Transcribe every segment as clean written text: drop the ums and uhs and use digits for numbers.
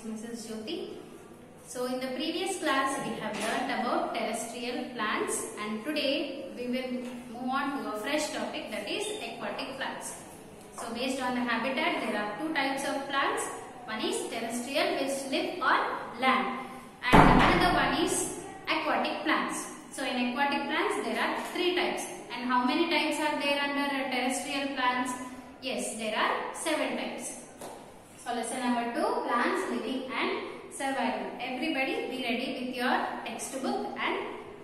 Mrs. Jyoti. So in the previous class we have learnt about terrestrial plants, and today we will move on to a fresh topic, that is aquatic plants. So based on the habitat, there are two types of plants. One is terrestrial, which live on land, and another one is aquatic plants. So in aquatic plants there are three types. And how many types are there under terrestrial plants? Yes, there are 7 types. So lesson number 2, plants living and survival. Everybody be ready with your textbook and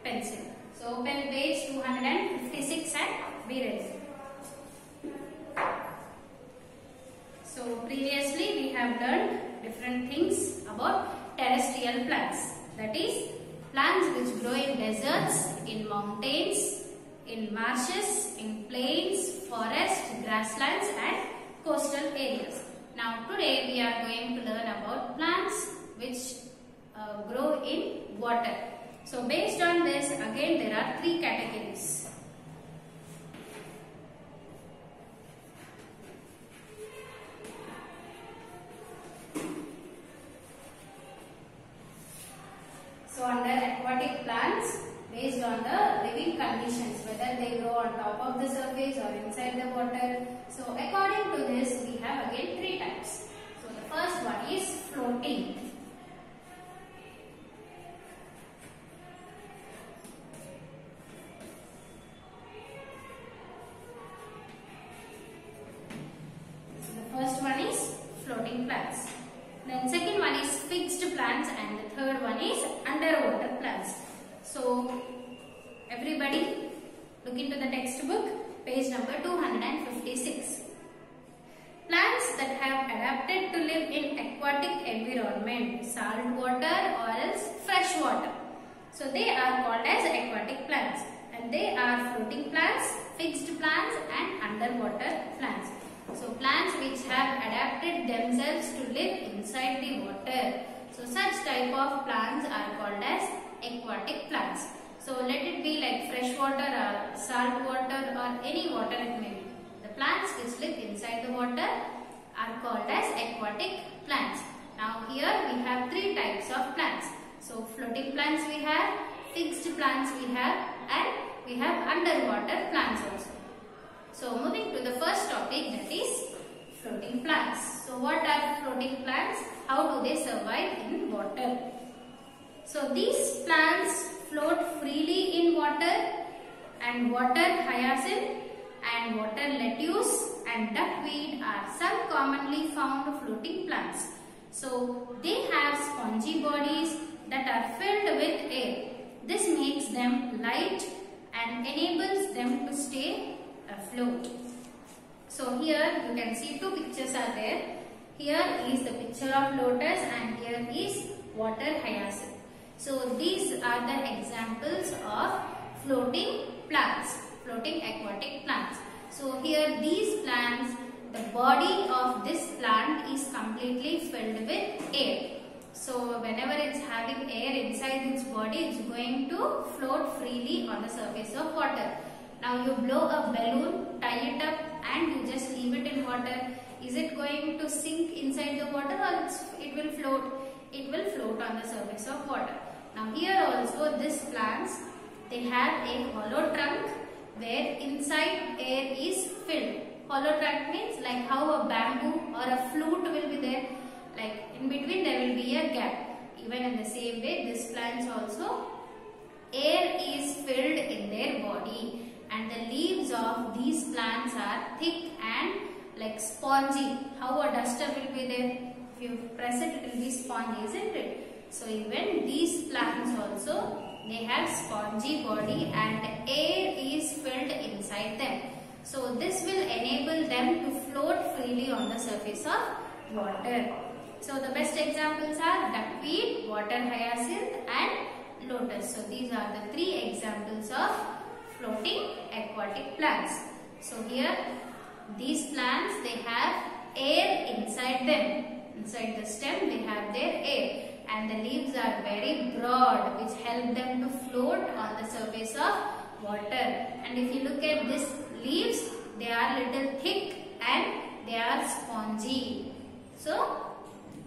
pencil. So open page 256 and be ready. So previously we have learned different things about terrestrial plants. That is, plants which grow in deserts, in mountains, in marshes, in plains, forests, grasslands and coastal areas. Now today we are going to learn about plants which grow in water. So based on this, again there are 3 categories. So under aquatic plants, based on the living conditions, whether they grow on top of the surface or inside the water. So according to this, we have again 3 types. So the first one is floating. So the first one is floating plants. Then second one is fixed plants, and the third one is underwater plants. So everybody look into the textbook, page number 256. Plants that have adapted to live in aquatic environment, salt water or else fresh water. So they are called as aquatic plants, and they are floating plants, fixed plants and underwater plants. So plants which have adapted themselves to live inside the water. So such type of plants are called as aquatic plants. So let it be like fresh water or salt water or any water it may be. The plants which live inside the water are called as aquatic plants. Now here we have 3 types of plants. So floating plants we have, fixed plants we have, and we have underwater plants also. So moving to the first topic, that is floating plants. So what are floating plants? How do they survive in water? So these plants float freely in water, and water hyacinth and water lettuce and duckweed are some commonly found floating plants. So they have spongy bodies that are filled with air. This makes them light and enables them to stay afloat. So here you can see 2 pictures are there. Here is the picture of lotus and here is water hyacinth. So these are the examples of floating plants, floating aquatic plants. So here these plants, the body of this plant is completely filled with air. So whenever it's having air inside its body, it's going to float freely on the surface of water. Now you blow a balloon, tie it up and you just leave it in water. Is it going to sink inside the water or it will float? It will float on the surface of water. Now here also these plants, they have a hollow trunk where inside air is filled. Hollow trunk means like how a bamboo or a flute will be there. Like in between there will be a gap. Even in the same way, these plants also, air is filled in their body, and the leaves of these plants are thick and like spongy. How a duster will be there. If you press it, it will be spongy, isn't it? So even these plants also, they have spongy body and air is filled inside them. So this will enable them to float freely on the surface of water. So the best examples are duckweed, water hyacinth and lotus. So these are the 3 examples of floating aquatic plants. So here these plants, they have air inside them. Inside the stem they have their air, and the leaves are very broad which help them to float on the surface of water. And if you look at these leaves, they are little thick and they are spongy. So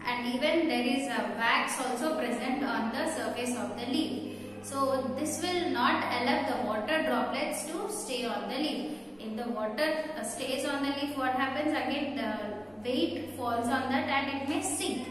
and even there is a wax also present on the surface of the leaf. So this will not allow the water droplets to stay on the leaf. If the water stays on the leaf, what happens again? The weight falls on that and it may sink.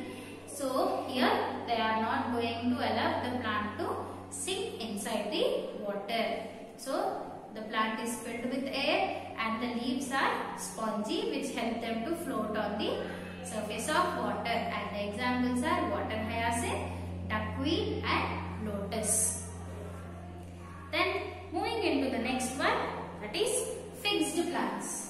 So here they are not going to allow the plant to sink inside the water. So the plant is filled with air and the leaves are spongy, which help them to float on the surface of water. And the examples are water hyacinth, duckweed and lotus. Then moving into the next one, that is fixed plants.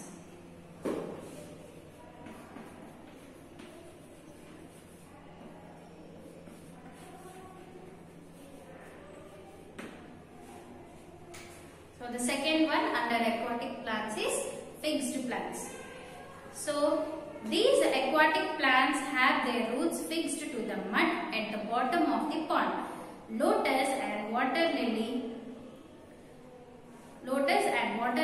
So the second one under aquatic plants is fixed plants. So these aquatic plants have their roots fixed to the mud at the bottom of the pond. Lotus and water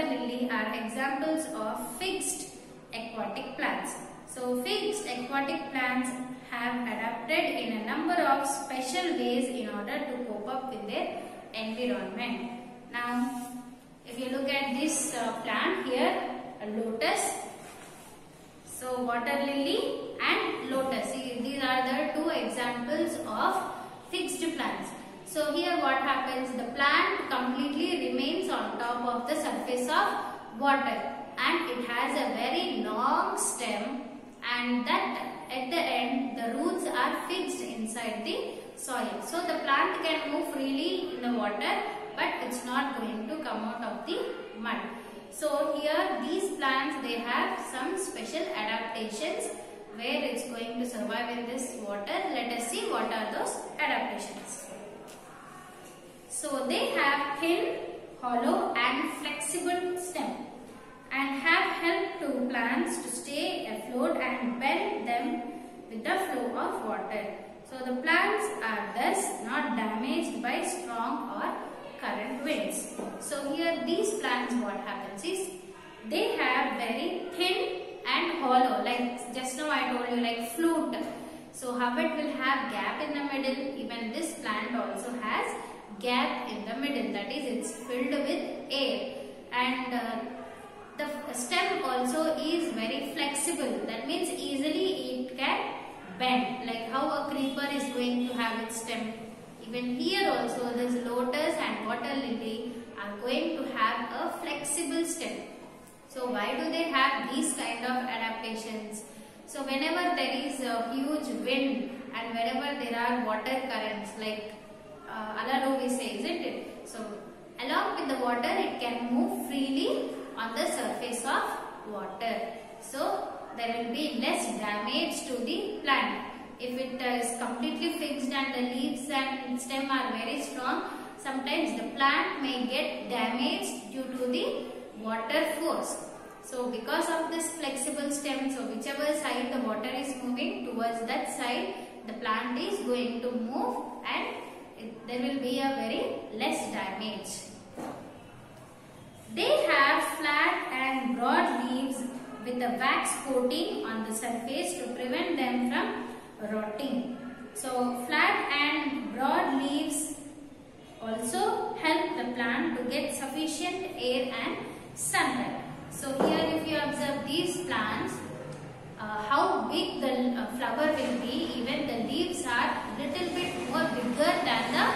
lily are examples of fixed aquatic plants. So fixed aquatic plants have adapted in a number of special ways in order to cope up with their environment. Now, if you look at this plant here, a lotus, so water lily and lotus, these are the two examples of fixed plants. So here what happens, the plant completely remains on top of the surface of water and it has a very long stem, and that at the end the roots are fixed inside the soil. So the plant can move freely in the water, but it's not going to come out of the mud. So here these plants, they have some special adaptations where it's going to survive in this water. Let us see what are those adaptations. So they have thin, hollow and flexible stem and have helped to plants to stay afloat and bend them with the flow of water. So the plants are thus not damaged by strong or current winds. So here these plants, what happens is they have very thin and hollow, like just now I told you, like flute. So how it will have gap in the middle, even this plant also has gap in the middle, that is it's filled with air, and the stem also is very flexible, that means easily it can bend, like how a creeper is going to have its stem. Even here also this lotus and water lily are going to have a flexible stem. So why do they have these kind of adaptations? So whenever there is a huge wind and wherever there are water currents, like Alalo we say, isn't it? So along with the water it can move freely on the surface of water. So there will be less damage to the plant. If it is completely fixed and the leaves and stem are very strong, sometimes the plant may get damaged due to the water force. So because of this flexible stem, so whichever side the water is moving, towards that side the plant is going to move and there will be a very less damage. They have flat and broad leaves with a wax coating on the surface to prevent them from rotting. So flat and broad leaves also help the plant to get sufficient air and sunlight. So here if you observe these plants, how big the flower will be, even the leaves are little bit more bigger than the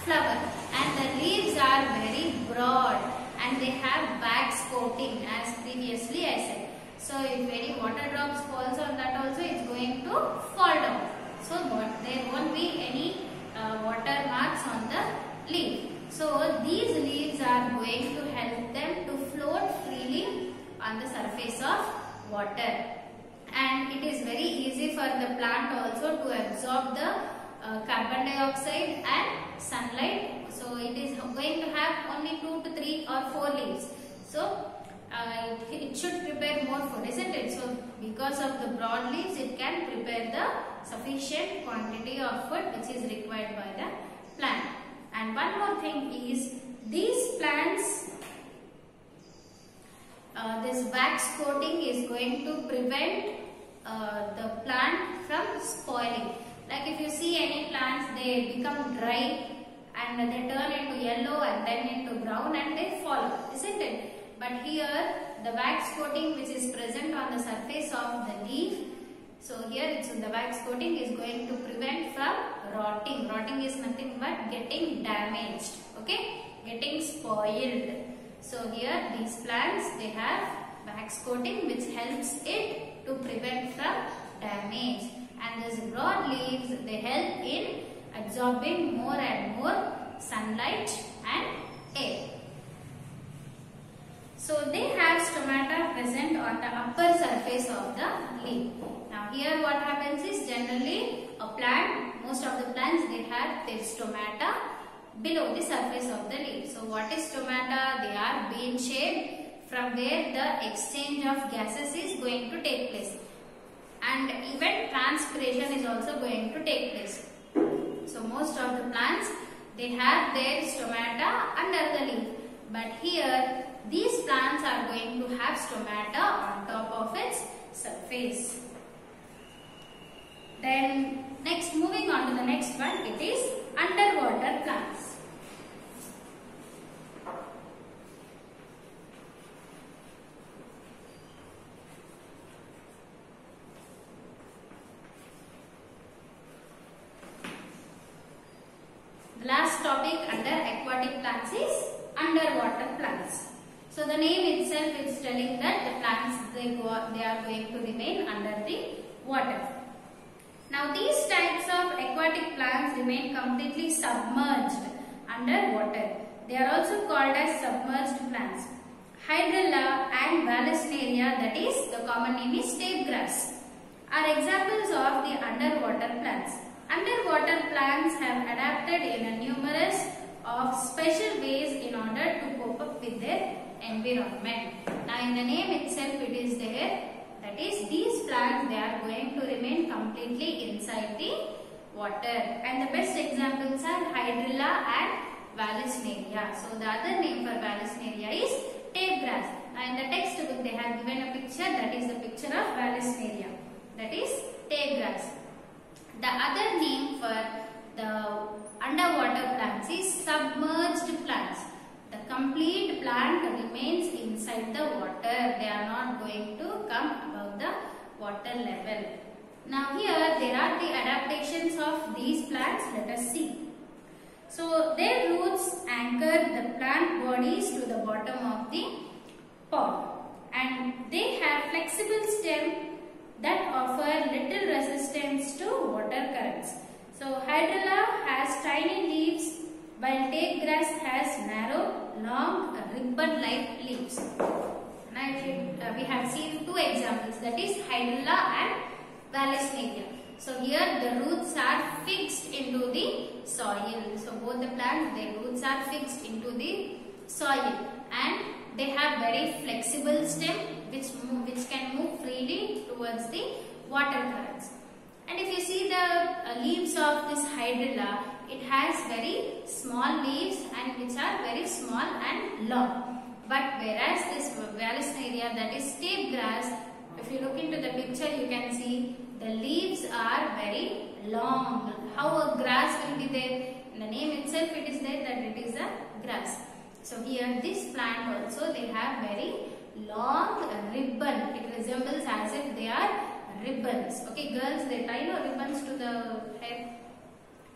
flower, and the leaves are very broad and they have wax coating as previously I said. So if any water drops falls on that also, it's going to fall down. So there won't be any water marks on the leaf. So these leaves are going to help them to float freely on the surface of water. And it is very easy for the plant also to absorb the carbon dioxide and sunlight. So it is going to have only 2 to 3 or 4 leaves. So it should prepare more food, isn't it? So because of the broad leaves, it can prepare the sufficient quantity of food which is required by the plant. And one more thing is, these plants, this wax coating is going to prevent the plant from spoiling. Like if you see any plants, they become dry and they turn into yellow and then into brown and they fall, isn't it? But here the wax coating which is present on the surface of the leaf, so here the wax coating is going to prevent from rotting. Rotting is nothing but getting damaged, okay, getting spoiled. So here these plants, they have wax coating which helps it to prevent from damage, and these broad leaves, they help in absorbing more and more sunlight and air. So they have stomata present on the upper surface of the leaf. Now here what happens is, generally a plant, most of the plants, they have their stomata below the surface of the leaf. So what is stomata? They are bean shaped, from where the exchange of gases is going to take place, and even transpiration is also going to take place. So most of the plants, they have their stomata under the leaf, but here these plants are going to have stomata on top of its surface. Then next, moving on to the next one, it is underwater plants. The last topic under aquatic plants is underwater plants. So the name itself is telling that the plants, they are going to remain under the water. Now these types of aquatic plants remain completely submerged under water. They are also called as submerged plants. Hydrilla and Vallisneria, that is the common name is tape grass, are examples of the underwater plants. Underwater plants have adapted in a numerous of special ways in order to cope up with their environment. Now in the name itself it is there, that is these plants, they are going to remain completely inside the water, and the best examples are Hydrilla and Vallisneria. So the other name for Vallisneria is tape grass. Now in the textbook they have given a picture, that is the picture of Vallisneria, that is tape grass. The other name for the underwater plants is submerged plants. The complete plant remains inside the water. They are not going to come above the water level. Now here there are the adaptations of these plants. Let us see. So their roots anchor the plant bodies to the bottom of the pond, and they have flexible stems that offer little resistance to water currents. So Hydrilla has tiny leaves, while tape grass has narrow, long, ribbon-like leaves. Now we have seen two examples, that is Hydrilla and Vallisneria. So here the roots are fixed into the soil. So both the plants, their roots are fixed into the soil, and they have very flexible stem which can move freely towards the water currents. And if you see the leaves of this Hydrilla, it has very small leaves and which are very small and long. But whereas this Vallisneria, that is tape grass, if you look into the picture, you can see the leaves are very long. How a grass will be there? In the name itself it is there that it is a grass. So here this plant also, they have very long ribbon. It resembles as if they are ribbons. Okay, girls, they tie ribbons to the head.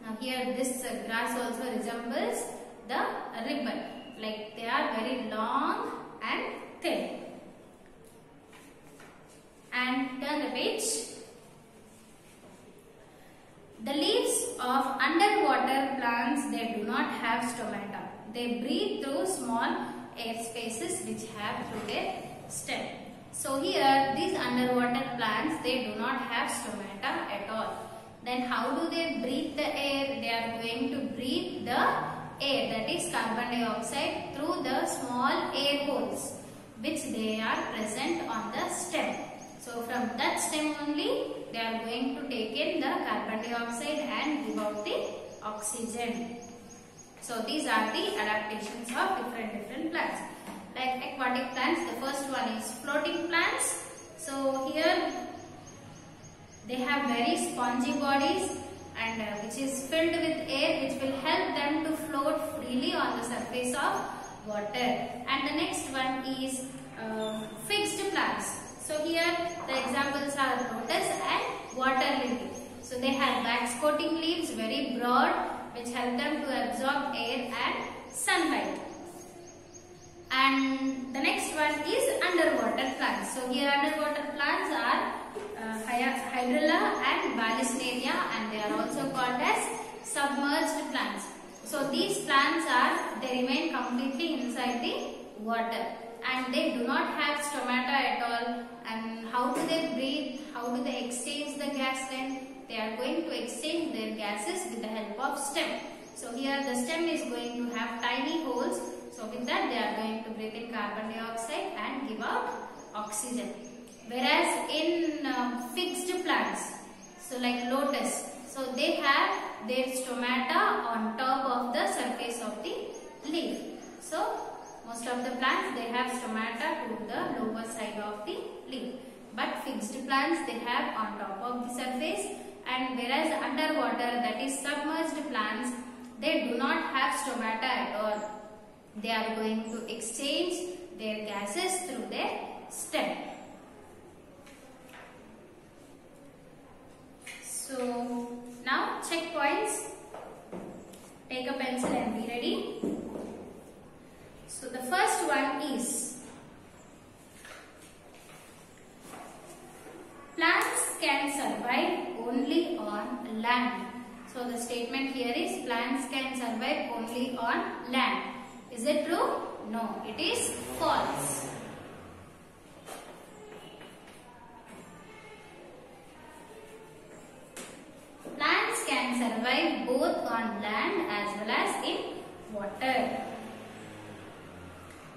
Now here this grass also resembles the ribbon. Like they are very long and thin. And turn the page. The leaves of underwater plants, they do not have stomata. They breathe through small air spaces which have through their stem. So here these underwater plants, they do not have stomata at all. Then how do they breathe the air? They are going to breathe the air, that is carbon dioxide, through the small air holes which they are present on the stem. So from that stem only they are going to take in the carbon dioxide and give out the oxygen. So these are the adaptations of different plants. Like aquatic plants, the first one is floating plants. So here They have very spongy bodies and which is filled with air, which will help them to float freely on the surface of water. And the next one is fixed plants. So here the examples are lotus and water lily. So they have wax coating leaves, very broad, which help them to absorb air and sunlight. And the next one is underwater plants. So here underwater plants are Hydrilla and Vallisneria, and they are also called as submerged plants. So these plants they remain completely inside the water and they do not have stomata at all. And how do they breathe? How do they exchange the gas then? They are going to exchange their gases with the help of stem. So here the stem is going to have tiny holes. So with that they are going to breathe in carbon dioxide and give out oxygen. Whereas in fixed plants, so like lotus, so they have their stomata on top of the surface of the leaf. So most of the plants they have stomata to the lower side of the leaf. But fixed plants they have on top of the surface, and whereas underwater, that is submerged plants, they do not have stomata at all. They are going to exchange their gases through their stem. So now checkpoints. Take a pencil and be ready. So the first one is plants can survive only on land. So the statement here is plants can survive only on land. Is it true? No, it is false. Plants can survive both on land as well as in water.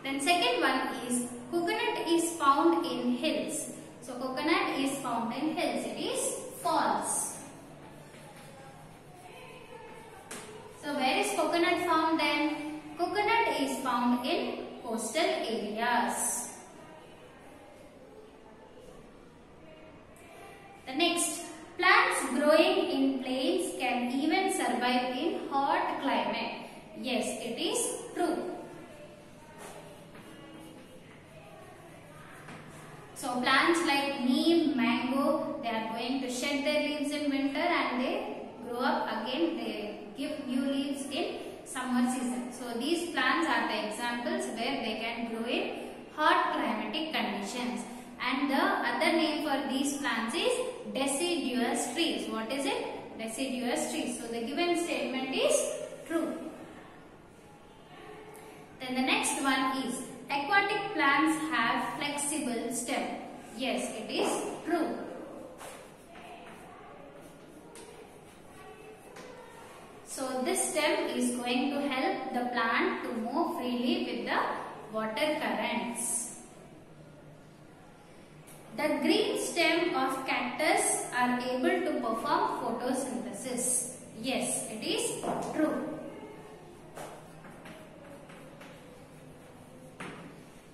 Then second one is coconut is found in hills. So coconut is found in hills. It is false. So where is coconut found then? Coconut is found in coastal areas. The next, plants growing in plains can even survive in hot climate. Yes, it is true. So plants like neem, mango, they are going to shed their leaves in winter and they grow up again. They give new leaves in summer season. So these plants are the examples where they can grow in hot climatic conditions. And the other name for these plants is deciduous trees. What is it? Deciduous trees. So the given statement is true. Then the next one is aquatic plants have flexible stem. Yes, it is true. So this stem is going to help the plant to move freely with the water currents. The green stem of cactus are able to perform photosynthesis. Yes, it is true.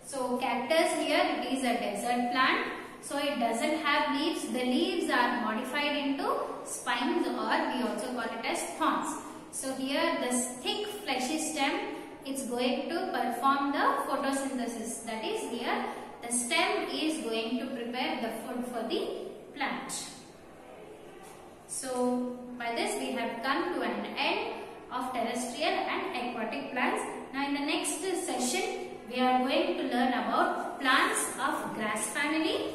So cactus here, it is a desert plant. So it doesn't have leaves. The leaves are modified into spines, or we also call it as thorns. So here this thick fleshy stem, it's going to perform the photosynthesis. That is here the stem is going to prepare the food for the plant. So by this we have come to an end of terrestrial and aquatic plants. Now in the next session we are going to learn about plants of grass family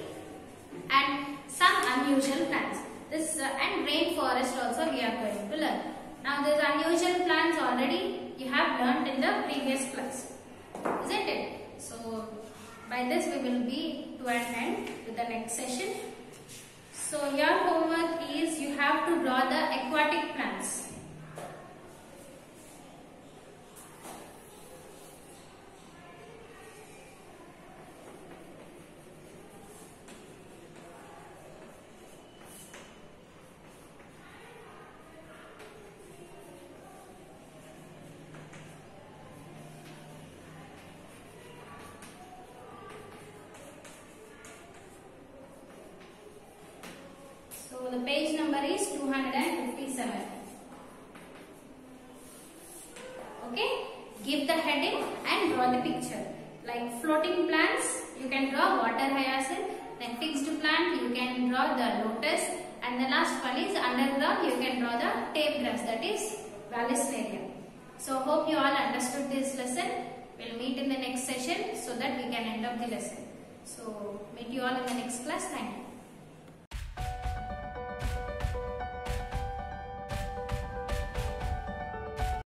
and some unusual plants. This and rainforest also we are going to learn. Now these unusual plants already you have learned in the previous class, isn't it? So by this we will be to an end to the next session. So your homework is you have to draw the aquatic plants. So the the page number is 257. Okay, give the heading and draw the picture. Like floating plants, you can draw water hyacinth. Then fixed plant, you can draw the lotus. And the last one is underground, you can draw the tape grass, that is Vallisneria. So hope you all understood this lesson. We'll meet in the next session so that we can end up the lesson. So meet you all in the next class. Thank you.